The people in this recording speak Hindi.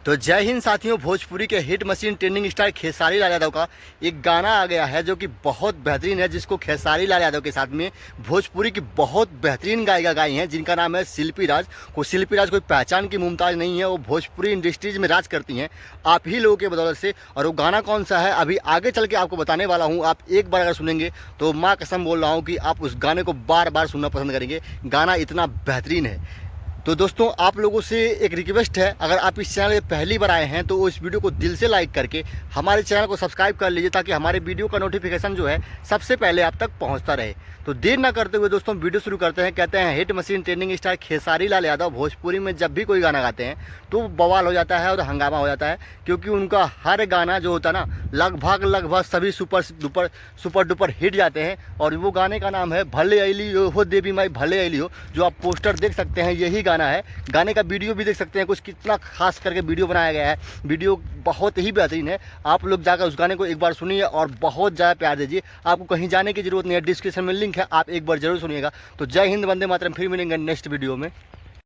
तो जय हिंद साथियों। भोजपुरी के hit machine trending star Khesari Lal Yadav का एक गाना आ गया है जो कि बहुत बेहतरीन है, जिसको खेसारी लाल यादव के साथ में भोजपुरी की बहुत बेहतरीन गायिका गाई हैं, जिनका नाम है शिल्पी राज। को शिल्पी राज कोई पहचान की मुमताज नहीं है, वो भोजपुरी इंडस्ट्रीज में राज करती हैं आप ही लोगों के बदौलत से। और वो गाना कौन सा है अभी आगे चल के आपको बताने वाला हूँ। आप एक बार अगर सुनेंगे तो माँ कसम बोल रहा हूँ कि आप उस गाने को बार बार सुनना पसंद करेंगे। गाना इतना बेहतरीन है। तो दोस्तों आप लोगों से एक रिक्वेस्ट है, अगर आप इस चैनल पे पहली बार आए हैं तो इस वीडियो को दिल से लाइक करके हमारे चैनल को सब्सक्राइब कर लीजिए, ताकि हमारे वीडियो का नोटिफिकेशन जो है सबसे पहले आप तक पहुंचता रहे। तो देर ना करते हुए दोस्तों वीडियो शुरू करते हैं। कहते हैं hit machine trending star Khesari Lal Yadav Bhojpuri में जब भी कोई गाना गाते हैं तो बवाल हो जाता है और हंगामा हो जाता है, क्योंकि उनका हर गाना जो होता है ना लगभग सभी सुपर डुपर हिट जाते हैं। और वो गाने का नाम है भले अली हो देवी माई भले अली हो, जो आप पोस्टर देख सकते हैं यही गाना है। गाने का वीडियो भी देख सकते हैं, कुछ कितना खास करके वीडियो बनाया गया है। वीडियो बहुत ही बेहतरीन है। आप लोग जाकर उस गाने को एक बार सुनिए और बहुत ज़्यादा प्यार दीजिए। आपको कहीं जाने की जरूरत नहीं है, डिस्क्रिप्शन में लिंक है, आप एक बार जरूर सुनिएगा। तो जय हिंद, वंदे मातरम। फिर मिलेंगे नेक्स्ट वीडियो में।